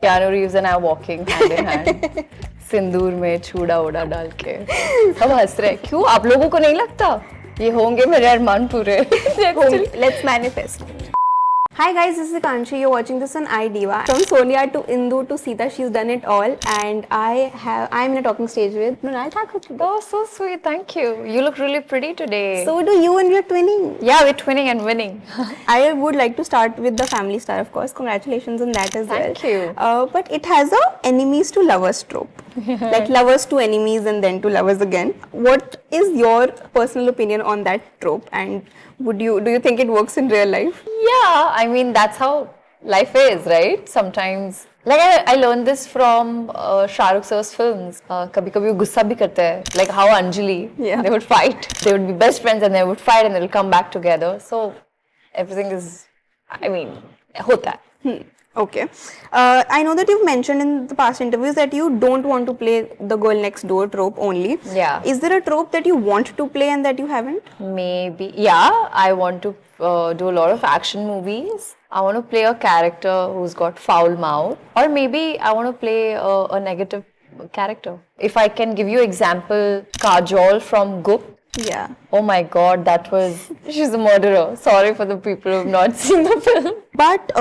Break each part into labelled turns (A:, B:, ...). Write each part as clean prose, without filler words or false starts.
A: Keanu Reeves and I are walking hand in hand. सिंदूर में छूड़ा उड़ा डाल के सब हंस रहे. क्यों आप लोगों को नहीं लगता ये होंगे मेरे अरमान पूरे?
B: Let's manifest. Hi guys, this is Kanchi. You're watching this on iDiva. From Sonia to Indu to Sita, she's done it all, and I'm in a talking stage with Mrunal Thakur.
A: Oh, so sweet. Thank you. You look really pretty today.
B: So do you, and we're twinning.
A: Yeah, we're twinning and winning.
B: I would like to start with the family star, of course. Congratulations on that as well.
A: Thank you.
B: But it has a enemies to lovers trope. Like lovers to enemies and then to lovers again. What is your personal opinion on that trope, and do you think it works in real life?
A: Yeah, I mean that's how life is, right? Sometimes, like I learned this from Shah Rukh sir's films. कभी कभी वो गुस्सा भी करते हैं, like how Anjali, they would fight, they would be best friends and they would fight and they will come back together. So everything is, I mean, होता है.
B: Okay. I know that you've mentioned in the past interviews that you don't want to play the girl next door trope only.
A: Yeah.
B: Is there a trope that you want to play and that you haven't?
A: Maybe. Yeah, I want to do a lot of action movies. I want to play a character who's got foul mouth. Or maybe I want to play a negative character. If I can give you example, Kajol from Gup.
B: Yeah.
A: Oh my god, she's a murderer. Sorry for the people who have not seen the film.
B: But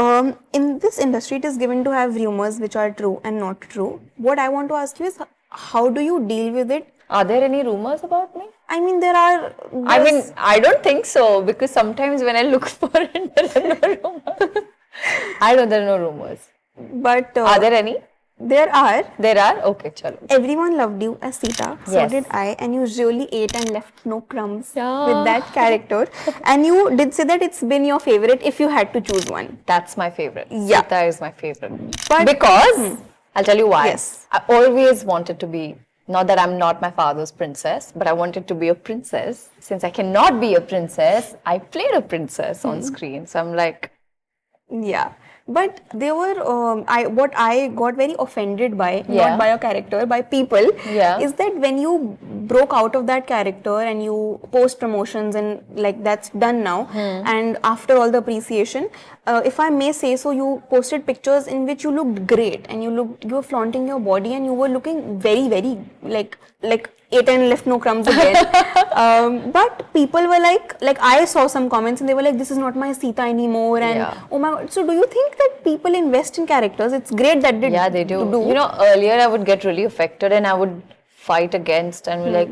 B: in this industry, it is given to have rumors which are true and not true. What I want to ask you is, how do you deal with it?
A: Are there any rumors about me?
B: I mean, there are...
A: I mean, I don't think so, because sometimes when I look for it, there are no rumors. There are no rumors.
B: But...
A: are there any?
B: There are.
A: There are? Okay, chalo.
B: Everyone loved you as Sita. So
A: Yes.
B: did I. And you really ate and left no crumbs with that character. And you did say that it's been your favorite if you had to choose one.
A: That's my favorite.
B: Yeah.
A: Sita is my favorite.
B: But-
A: because, I'll tell you why.
B: Yes.
A: I always wanted to be, not that I'm not my father's princess, but I wanted to be a princess. Since I cannot be a princess, I played a princess on screen. So I'm like...
B: Yeah. But they were, what I got very offended by,
A: Yeah.
B: not by a character, by people,
A: Yeah.
B: is that when you broke out of that character and you post promotions and like that's done now, and after all the appreciation, if I may say so, you posted pictures in which you looked great and you were flaunting your body and you were looking very, very like ate and left no crumbs again. But people were like I saw some comments and they were like, this is not my Sita anymore, and oh my god. So do you think that people invest in characters? It's great that
A: they do. You know, earlier I would get really affected and I would fight against and be like,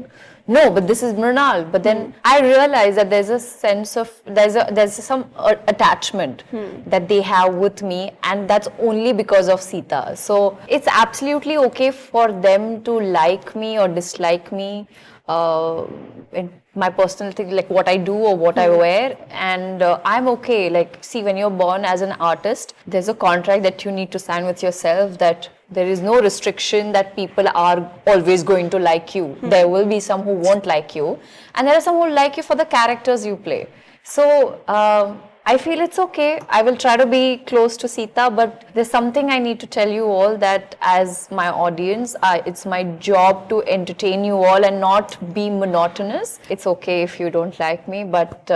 A: no, but this is Mrunal. But then I realized that there's a sense of, there's some attachment that they have with me, and that's only because of Sita. So it's absolutely okay for them to like me or dislike me. In my personal thing, like what I do or what I wear, and I'm okay. Like, see, when you're born as an artist, there's a contract that you need to sign with yourself that there is no restriction that people are always going to like you. There will be some who won't like you, and there are some who like you for the characters you play. So I feel it's okay. I will try to be close to Sita, but there's something I need to tell you all, that as my audience, it's my job to entertain you all and not be monotonous. It's okay if you don't like me, but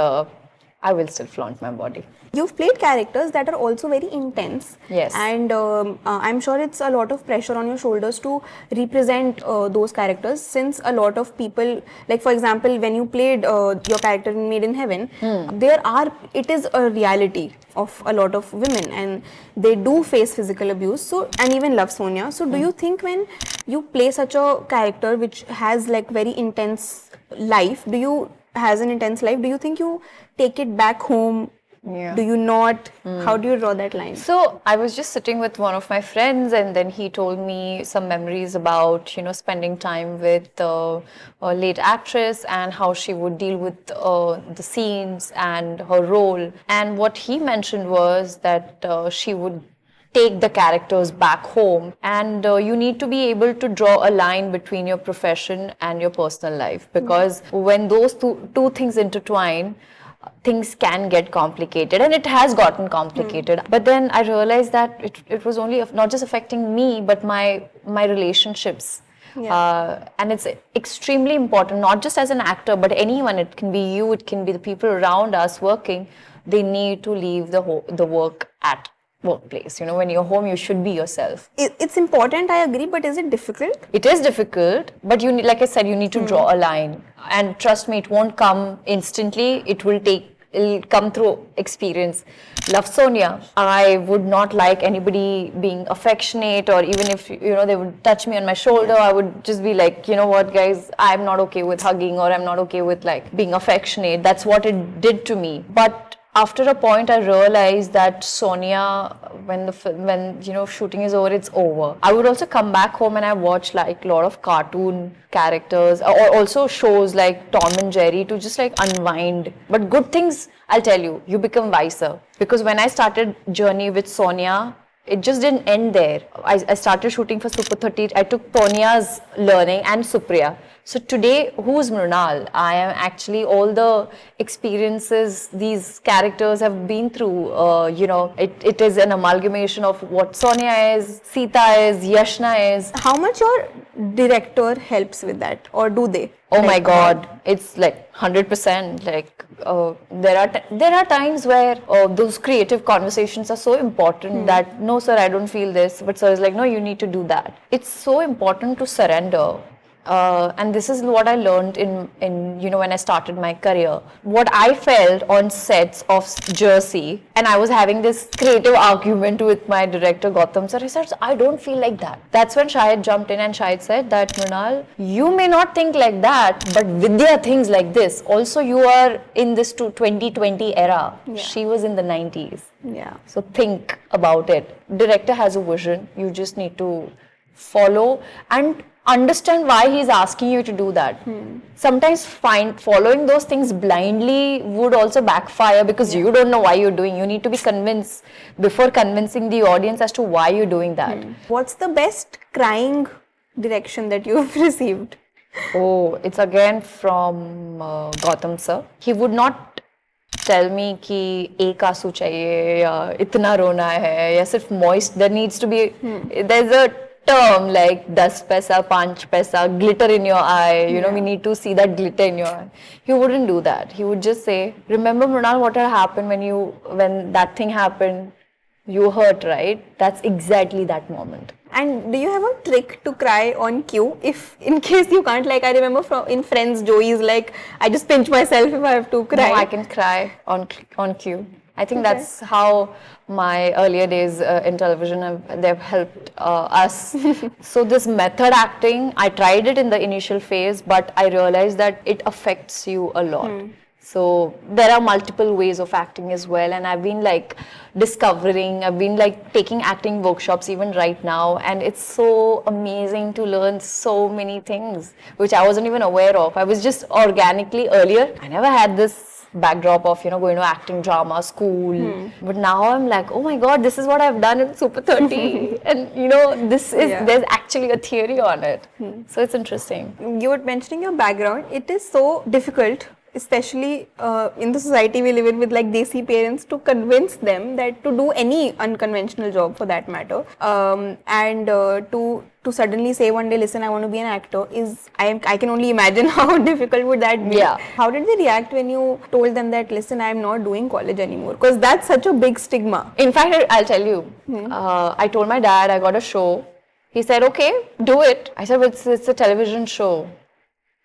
A: I will still flaunt my body.
B: You've played characters that are also very intense.
A: Yes.
B: And I'm sure it's a lot of pressure on your shoulders to represent those characters, since a lot of people, like for example, when you played your character in Made in Heaven, it is a reality of a lot of women and they do face physical abuse. So, and even Love Sonia. So do you think when you play such a character which has like very intense life, do you think you take it back home?
A: Yeah.
B: Do you not? How do you draw that line?
A: So I was just sitting with one of my friends, and then he told me some memories about, spending time with a late actress and how she would deal with the scenes and her role. And what he mentioned was that she would take the characters back home, and you need to be able to draw a line between your profession and your personal life, because when those two things intertwine, things can get complicated, and it has gotten complicated. But then I realized that it was only not just affecting me, but my relationships. And it's extremely important, not just as an actor, but anyone. It can be you, it can be the people around us working. They need to leave the work at workplace. When you're home, you should be yourself.
B: It's important, I agree, but is it difficult?
A: It is difficult, but like I said, you need to draw a line. And trust me, it won't come instantly. It'll come through experience. Love Sonia. I would not like anybody being affectionate, or even if they would touch me on my shoulder, I would just be like, you know what, guys, I'm not okay with hugging, or I'm not okay with like being affectionate. That's what it did to me. But after a point, I realized that Sonia, when shooting is over, it's over. I would also come back home and I watch like a lot of cartoon characters, or also shows like Tom and Jerry, to just like unwind. But good things, I'll tell you, you become wiser. Because when I started journey with Sonia, it just didn't end there. I started shooting for Super 30. I took Tonia's learning and Supriya. So today, who's Mrunal? I am actually all the experiences these characters have been through. It is an amalgamation of what Sonia is, Sita is, Yashna is.
B: How much your director helps with that, or do they?
A: Oh my God, it's like 100%. Like there are times where those creative conversations are so important that no, sir, I don't feel this, but sir is like, no, you need to do that. It's so important to surrender. And this is what I learned in when I started my career. What I felt on sets of Jersey, and I was having this creative argument with my director Gautam sir. He said, I don't feel like that. That's when Shahid jumped in and Shahid said that, Mrunal, you may not think like that, but Vidya thinks like this. Also, you are in this 2020 era.
B: Yeah.
A: She was in the 90s.
B: Yeah.
A: So think about it. Director has a vision. You just need to follow and understand why he's asking you to do that. Sometimes following those things blindly would also backfire, because you don't know why you're doing. You need to be convinced before convincing the audience as to why you're doing that.
B: What's the best crying direction that you've received?
A: Oh, it's again from Gautam sir. He would not tell me कि एक आंसू चाहिए या इतना रोना है या सिर्फ moist. There needs to be there's a term like 10 paisa, 5 paisa, glitter in your eye, we need to see that glitter in your eye. He wouldn't do that. He would just say, remember Mrunal, what had happened when that thing happened, you hurt, right? That's exactly that moment.
B: And do you have a trick to cry on cue? If in case you can't, like I remember in Friends, Joey is like, I just pinch myself if I have to cry.
A: No, I can cry on cue. I think that's how my earlier days in television they've helped us. So this method acting, I tried it in the initial phase, but I realized that it affects you a lot. So there are multiple ways of acting as well, and I've been like discovering, I've been like taking acting workshops even right now, and it's so amazing to learn so many things which I wasn't even aware of. I was just organically earlier, I never had this backdrop of going to acting drama school, but now I'm like, oh my God, this is what I've done in Super 30 and this is there's actually a theory on it. So it's interesting.
B: You were mentioning your background. It is so difficult, especially in the society we live in, with like desi parents, to convince them that to do any unconventional job for that matter, and to suddenly say one day, listen, I want to be an actor, I can only imagine how difficult would that be.
A: Yeah.
B: How did they react when you told them that, listen, I'm not doing college anymore? Because that's such a big stigma.
A: In fact, I'll tell you, I told my dad I got a show. He said, okay, do it. I said, it's a television show.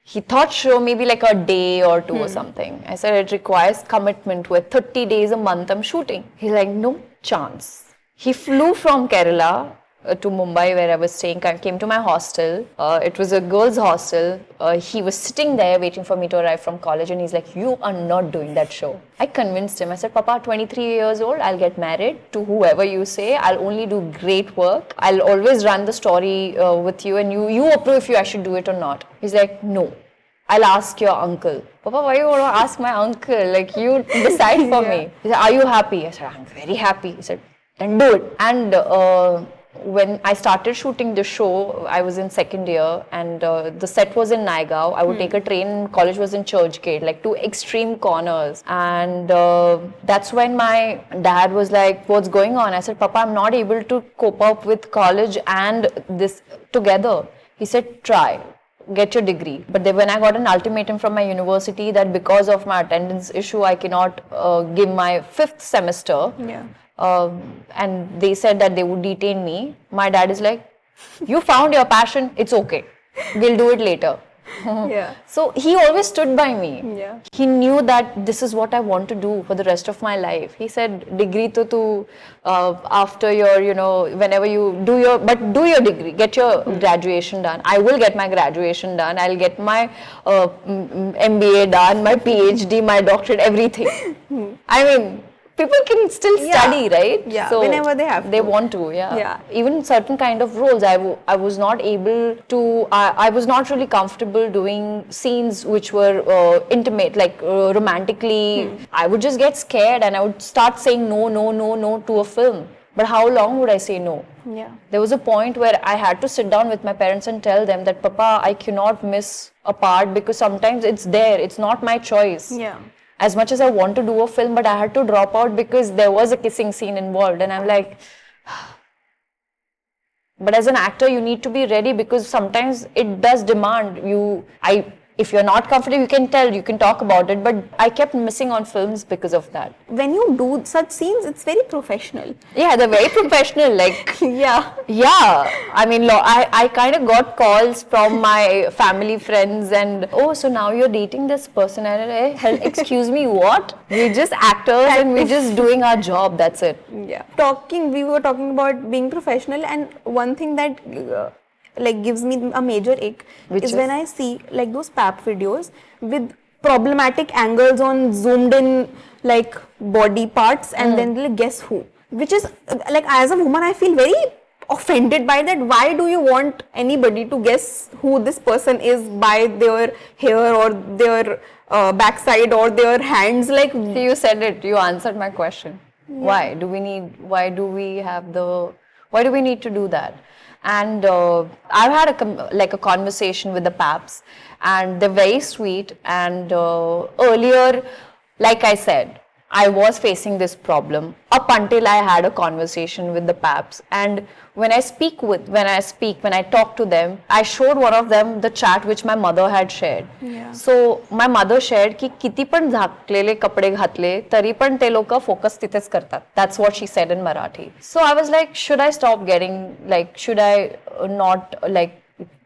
A: He thought show maybe like a day or two or something. I said, it requires commitment where 30 days a month I'm shooting. He's like, no chance. He flew from Kerala to Mumbai where I was staying, came to my hostel. It was a girls' hostel. He was sitting there waiting for me to arrive from college, and he's like, you are not doing that show. I convinced him. I said, Papa, 23 years old, I'll get married to whoever you say. I'll only do great work. I'll always run the story with you, and you approve if I should do it or not. He's like, no, I'll ask your uncle. Papa, why you want to ask my uncle? Like, you decide for me. He said, are you happy? I said, I'm very happy. He said, then do it. And when I started shooting the show, I was in second year, and the set was in Naigaon. I would take a train. College was in Churchgate, like two extreme corners. And that's when my dad was like, what's going on? I said, Papa, I'm not able to cope up with college and this together. He said, try. Get your degree. But then when I got an ultimatum from my university that because of my attendance issue, I cannot give my 5th semester, and they said that they would detain me, my dad is like, you found your passion, it's okay. We'll do it later.
B: Yeah.
A: So he always stood by me.
B: Yeah.
A: He knew that this is what I want to do for the rest of my life. He said, degree to tu, after your, whenever you do your degree, get your graduation done. I will get my graduation done. I'll get my MBA done, my PhD, my doctorate, everything. I mean, people can still study, right?
B: Yeah, whenever they have
A: They
B: to.
A: want to, yeah.
B: Yeah.
A: Even certain kind of roles, I was not able to, I was not really comfortable doing scenes which were intimate, like romantically. I would just get scared and I would start saying no, no, no, no to a film. But how long would I say no?
B: Yeah.
A: There was a point where I had to sit down with my parents and tell them that, Papa, I cannot miss a part because sometimes it's there. It's not my choice.
B: Yeah.
A: As much as I want to do a film, but I had to drop out because there was a kissing scene involved. And I'm like, but as an actor, you need to be ready because sometimes it does demand you. If you're not comfortable, you can tell, you can talk about it. But I kept missing on films because of that.
B: When you do such scenes, it's very professional.
A: Yeah, they're very professional. Like,
B: Yeah.
A: yeah, I mean, I kind of got calls from my family friends and, oh, so now you're dating this person. And excuse me, what? We're just actors and we're just doing our job. That's it.
B: Yeah. We were talking about being professional, and one thing that gives me a major ache is when I see like those pap videos with problematic angles on zoomed in like body parts and then like guess who, which is like, as a woman I feel very offended by that. Why do you want anybody to guess who this person is by their hair or their backside or their hands? Like,
A: See, you said it, you answered my question. Why do we need to do that? And I've had a conversation with the paps, and they're very sweet. And earlier, like I said, I was facing this problem up until I had a conversation with the paps. And when I talk to them, I showed one of them the chat which my mother had shared.
B: Yeah.
A: So my mother shared ki kiti पण झाकलेले कपडे घातले तरी पण ते लोक focus तिथेच करतात. That's what she said in Marathi. So I was like, should I not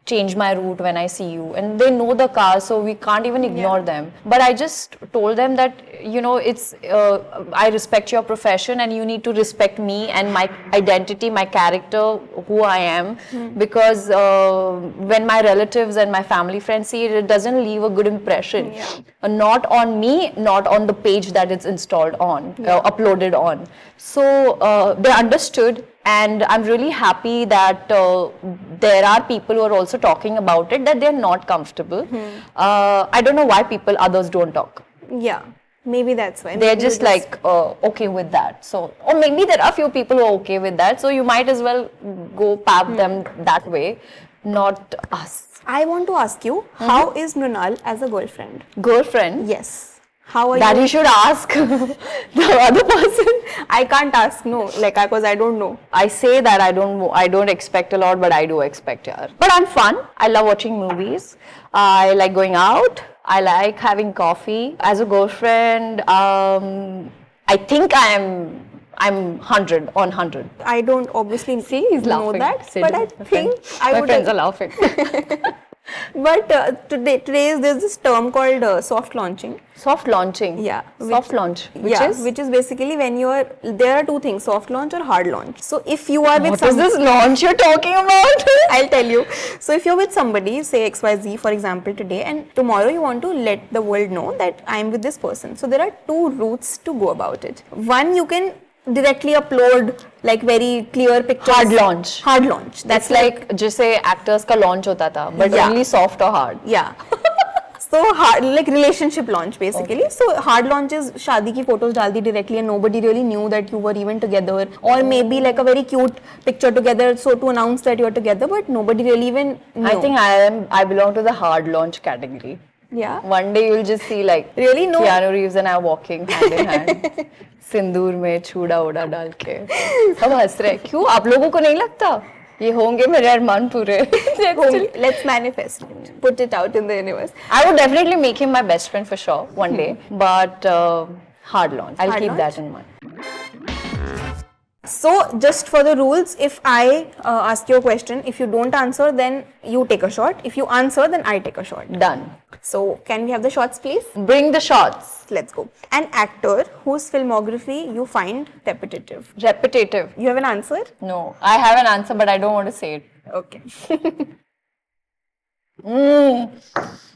A: change my route when I see you? And they know the car, so we can't even ignore them. But I just told them that, it's I respect your profession and you need to respect me and my identity, my character, who I am. Because when my relatives and my family friends see it, it doesn't leave a good impression. Not on me, not on the page that it's installed on, uploaded on. So they understood. And I'm really happy that there are people who are also talking about it, that they're not comfortable. I don't know why others don't talk.
B: Yeah, maybe that's why.
A: They're just okay with that. So, or maybe there are few people who are okay with that. So you might as well go pap them that way, not us.
B: I want to ask you, how is Mrunal as a girlfriend?
A: Girlfriend?
B: Yes. How are
A: That
B: you?
A: you should ask the other person.
B: I can't ask, no, because I don't know.
A: I say that I don't expect a lot, but I do expect, yeah. But I'm fun. I love watching movies. I like going out. I like having coffee. As a girlfriend, I think I'm 100 on 100.
B: I don't obviously
A: He's
B: know
A: laughing.
B: that,
A: Sid,
B: but I
A: my
B: think
A: friend-
B: I
A: my
B: would.
A: friends are laughing.
B: But today there's this term called soft launching.
A: Soft launching.
B: Yeah.
A: Soft launch. Which is
B: basically when there are two things, soft launch or hard launch. So if you are with
A: What is this launch you're talking about?
B: I'll tell you. So if you're with somebody, say XYZ for example today, and tomorrow you want to let the world know that I'm with this person. So there are two routes to go about it. One, you can directly upload like very clear pictures.
A: Hard launch.
B: Hard launch.
A: That's like जैसे actors का launch होता था, but
B: Yeah.
A: only soft or hard.
B: Yeah. So hard, like relationship launch basically.
A: Okay.
B: So hard launch is शादी की photos डाल दी directly and nobody really knew that you were even together, or maybe like a very cute picture together, so to announce that you're together, but nobody really even knew.
A: I think I belong to the hard launch category.
B: Yeah.
A: One day you'll just see like
B: Really? No.
A: Keanu Reeves and I walking hand in hand. सिंदूर में छूड़ा उड़ा डाल के सब हंस रहे हैं. क्यों आप लोगों को नहीं लगता ये होंगे मेरे अरमान पूरे?
B: Let's manifest it. Put it out in the universe.
A: I would definitely make him my best friend for sure one day, but hard launch. I'll
B: Hard
A: keep
B: launch?
A: that in mind.
B: So, just for the rules, if I ask you a question, if you don't answer, then you take a shot. If you answer, then I take a shot.
A: Done.
B: So, can we have the shots, please?
A: Bring the shots.
B: Let's go. An actor whose filmography you find repetitive.
A: Repetitive.
B: You have an answer?
A: No, I have an answer, but I don't want to say it.
B: Okay.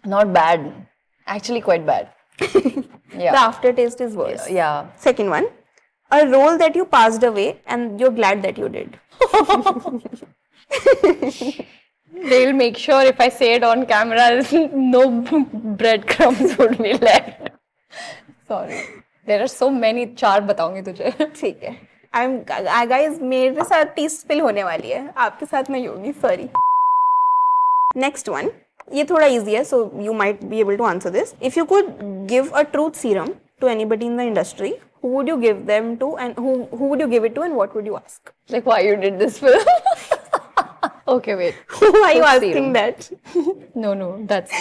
A: Not bad. Actually, quite bad.
B: The
A: Yeah.
B: aftertaste is worse.
A: Yeah.
B: Second one, a role that you passed away and you're glad that you did.
A: They'll make sure if I say it on camera, no breadcrumbs would be left. Sorry. There are so many. 4 बताऊंगी तुझे.
B: ठीक है. Guys, मेरे साथ 30 spill होने वाली है. आपके साथ नहीं होगी. Sorry. Next one. ये थोड़ा easy है, so you might be able to answer this. If you could give a truth serum to anybody in the industry, who would you give them to, and who would you give it to, and what would you ask?
A: Like why you did this film? Okay, wait.
B: Why are you
A: Truth
B: asking
A: serum.
B: that?
A: No, that's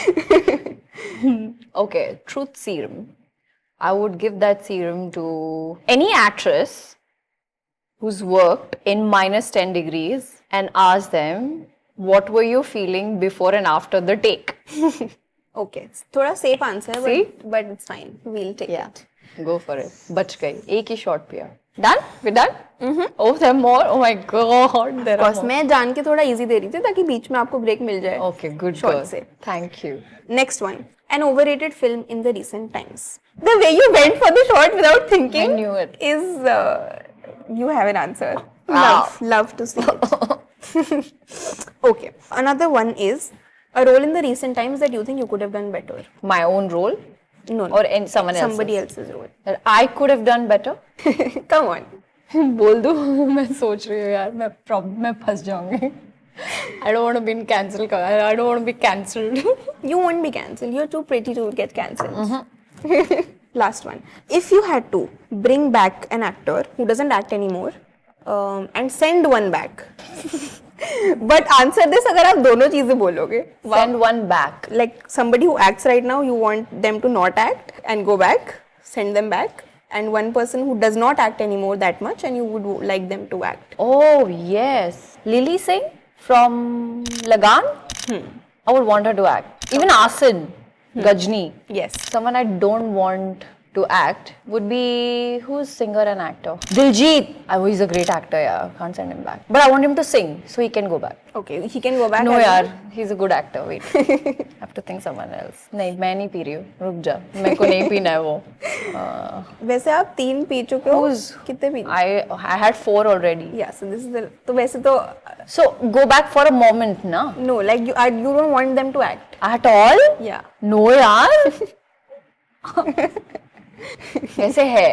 A: okay. Truth serum. I would give that serum to any actress who's worked in -10 degrees and ask them what were you feeling before and after the take.
B: Okay, थोड़ा safe answer,
A: See?
B: but it's fine. We'll take it.
A: Go for it. बच गई. एक ही shot पिया. Done? We're done? Oh, there are more? Oh my god. There
B: Of
A: are
B: course,
A: more.
B: मैं जान के थोड़ा easy दे रही थी ताकि बीच में आपको break मिल जाए.
A: Okay, good
B: Short
A: girl.
B: से.
A: Thank you.
B: Next one, an overrated film in the recent times. The way you went for the shot without thinking
A: I knew it.
B: is you have an answer.
A: Wow.
B: Love to see it. Okay, another one is a role in the recent times that you think you could have done better.
A: My own role
B: No,
A: or in someone else's?
B: somebody else's role.
A: That I could have done better.
B: Come on.
A: बोल दो. मैं सोच रही हूँ यार. मैं फंस जाऊंगी. I don't want to be cancelled. I don't want to be cancelled.
B: You won't be cancelled. You're too pretty to get cancelled. Last one. If you had to bring back an actor who doesn't act anymore and send one back, but answer this अगर आप दोनों चीजें बोलोगे.
A: Send one back.
B: Like somebody who acts right now, you want them to not act and go back, send them back. And one person who does not act anymore that much and you would like them to act.
A: Oh yes, Lily Singh from Lagan. I would want her to act. Even Asin, Gajni.
B: Yes.
A: Someone I don't want to act would be who's singer and actor? Diljit. Oh, he's a great actor. Yeah, can't send him back. But I want him to sing, so he can go back.
B: Okay, he can go back.
A: No
B: as
A: यार,
B: well?
A: he's a good actor. Wait, I have to think someone else. नहीं, मैं नहीं P रही हूँ. रुक जा. मेरे को नहीं पीना है वो.
B: वैसे आप 3 पी चुके हो.
A: Who's-
B: कितने P?
A: I had 4 already.
B: Yeah, so this is the. तो वैसे तो
A: So go back for a moment, na?
B: no, like you don't want them to act.
A: At all?
B: Yeah.
A: No यार. कैसे है?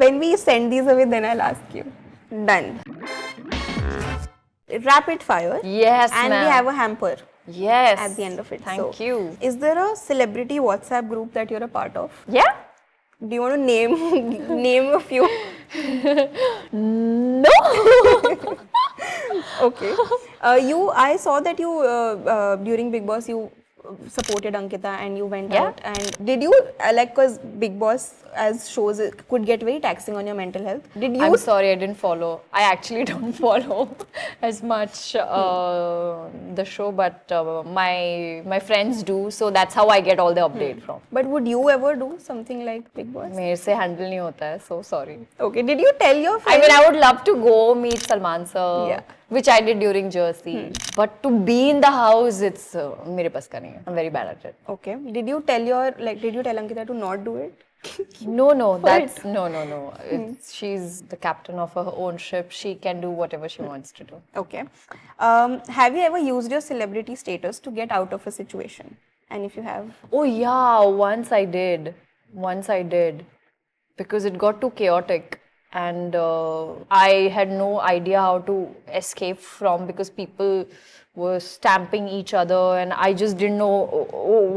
B: When we send these away, then I'll ask you. Done. Rapid fire.
A: Yes,
B: And
A: ma'am.
B: we have a hamper
A: Yes.
B: at the end of it.
A: Thank
B: So,
A: you.
B: Is there a celebrity WhatsApp group that you're a part of?
A: Yeah?
B: Do you want to name a few?
A: No.
B: Okay. I saw that you during Big Boss you supported Ankita and you went
A: Yeah.
B: out. And did you because Big Boss as shows could get very taxing on your mental health? Did you?
A: I'm sorry, I didn't follow. I actually don't follow as much the show, but my friends do, so that's how I get all the update from.
B: But would you ever do something like Big Boss?
A: मेरे से handle नहीं होता है, so sorry.
B: Okay. Did you tell your
A: I
B: friends?
A: mean, I would love to go meet Salman sir,
B: Yeah.
A: which I did during Jersey, but to be in the house, it's मेरे पास का नहीं है. I'm very bad at it.
B: Okay. Did you tell Ankita to not do it?
A: No, that's no. She's the captain of her own ship. She can do whatever she wants to do.
B: Okay. Have you ever used your celebrity status to get out of a situation? And if you have,
A: Oh yeah, once I did, because it got too chaotic, and I had no idea how to escape from, because people were stamping each other and I just didn't know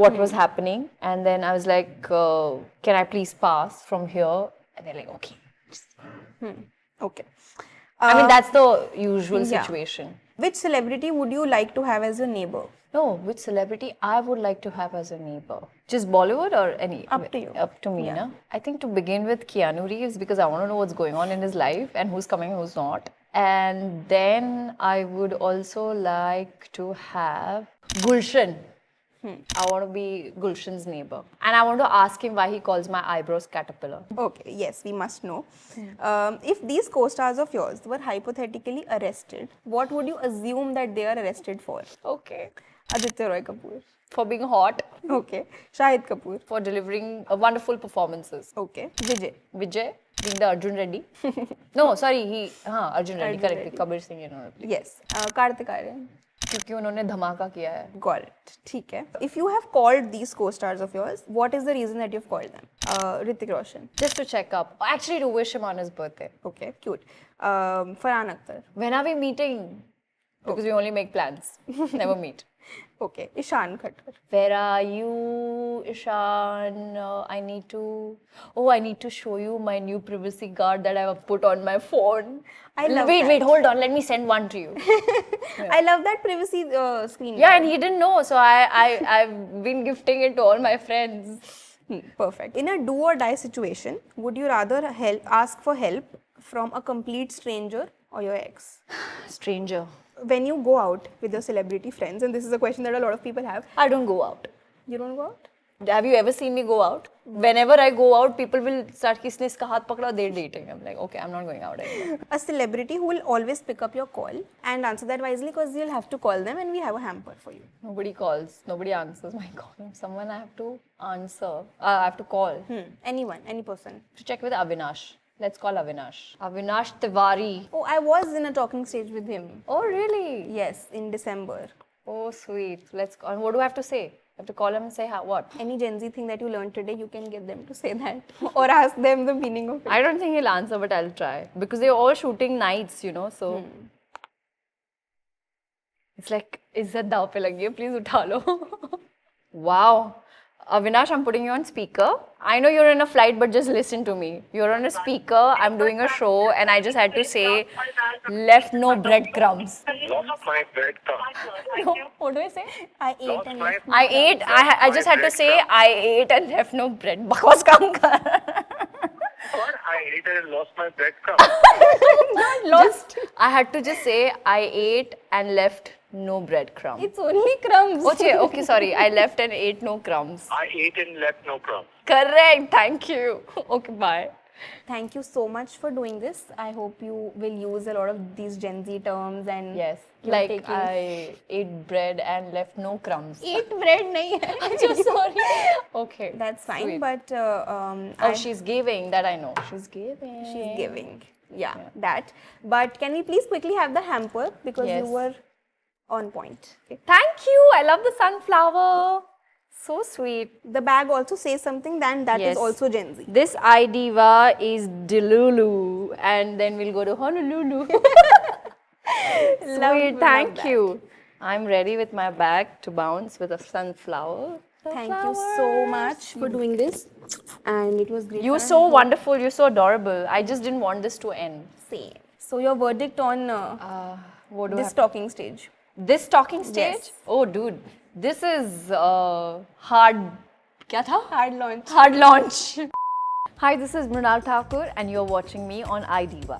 A: what was happening. And then I was like, can I please pass from here? And they're like, okay.
B: okay.
A: I mean, that's the usual
B: yeah.
A: situation.
B: Which celebrity would you like to have as your neighbor?
A: No, which celebrity I would like to have as a neighbor? Just Bollywood or any?
B: Up to you.
A: Up to me,
B: Yeah.
A: na? I think to begin with Keanu Reeves, because I want to know what's going on in his life and who's coming and who's not. And then I would also like to have Gulshan. I want to be Gulshan's neighbor. And I want to ask him why he calls my eyebrows caterpillar.
B: Okay, yes, we must know. If these co-stars of yours were hypothetically arrested, what would you assume that they are arrested for?
A: Okay.
B: Aditya Roy Kapoor.
A: For being hot,
B: Okay. Shahid Kapoor.
A: for delivering wonderful performances.
B: Okay. Vijay.
A: Vijay, being the Arjun Reddy. No, sorry, Arjun Reddy,
B: Arjun
A: correctly.
B: Reddy.
A: Kabir Singh, you know.
B: Yes. Kartik Aaryan.
A: क्योंकि उन्होंने धमाका किया है.
B: Got it. ठीक है. If you have called these co-stars of yours, what is the reason that you've called them? Hrithik Roshan.
A: Just to check up. Actually, to wish him on his birthday.
B: Okay, cute. Farhan Akhtar.
A: When are we meeting? Because we only make plans. Never meet.
B: Okay. Ishan Khatter.
A: Where are you, Ishan? I need to show you my new privacy guard that I have put on my phone.
B: I love
A: Wait,
B: that.
A: hold on. Let me send one to you.
B: I love that privacy screen.
A: Yeah, and he didn't know, so I've been gifting it to all my friends.
B: Perfect. In a do or die situation, would you rather ask for help from a complete stranger or your ex?
A: Stranger.
B: When you go out with your celebrity friends, and this is a question that a lot of people have,
A: I don't go out.
B: you don't go out?
A: Have you ever seen me go out? Whenever I go out, people will start kisne iska haath pakda, they're dating. I'm like, okay, I'm not going out anymore.
B: A celebrity who will always pick up your call and answer that wisely, because you'll have to call them and we have a hamper for you.
A: Nobody calls. Nobody answers my call. Someone I have to answer. I have to call.
B: Anyone, any person.
A: To check with Avinash. Let's call Avinash. Avinash Tiwari.
B: Oh, I was in a talking stage with him.
A: Oh, really?
B: Yes, in December.
A: Oh, sweet. Let's call. What do I have to say? I have to call him and say what?
B: Any Gen Z thing that you learned today, you can get them to say that or ask them the meaning of it.
A: I don't think he'll answer, but I'll try. Because they're all shooting nights, you know, so... It's like, izzat daaw pe lagi hai, please utha lo. Wow. Avinash, I'm putting you on speaker. I know you're in a flight, but just listen to me. You're on a speaker, I'm doing a show, and I just had to say, left no breadcrumbs.
C: Lost my breadcrumbs.
A: No, what do I say?
B: I ate
C: Lost
B: and
C: my
B: left
A: I ate, I just had to say, I ate and left no bread. Bakwas kaam kar.
C: What? I ate and lost my breadcrumbs.
A: Lost. I had to just say, I ate and left no breadcrumbs.
B: It's only crumbs.
A: Okay, sorry. I left and ate no crumbs.
C: I ate and left no crumbs.
A: Correct. Thank you. Okay, bye.
B: Thank you so much for doing this. I hope you will use a lot of these Gen Z terms and
A: Yes.
B: you're
A: Like
B: taking-
A: I ate bread and left no crumbs.
B: Eat bread nahi hai.
A: I'm so sorry. Okay.
B: That's fine,
A: Sweet.
B: but
A: She's giving. That I know. She's giving.
B: she's giving. Yeah, that. But can we please quickly have the hamper, because
A: Yes.
B: you were on point. Okay.
A: Thank you. I love the sunflower. So sweet.
B: The bag also says something, then that is
A: Yes.
B: also Gen Z.
A: This iDiva is Delulu, and then we'll go to Honolulu. Sweet, thank
B: that.
A: you. I'm ready with my bag to bounce with a sunflower.
B: Thank you so much for doing this, and it was great.
A: You're
B: fun.
A: so wonderful. You're so adorable. I just didn't want this to end.
B: Same. So your verdict on
A: What do I
B: this
A: have
B: talking stage?
A: This talking stage?
B: Yes.
A: Oh, dude. This is hard. Kya tha?
B: Hard launch.
A: Hard launch. Hi, this is Mrunal Thakur, and you're watching me on iDiva.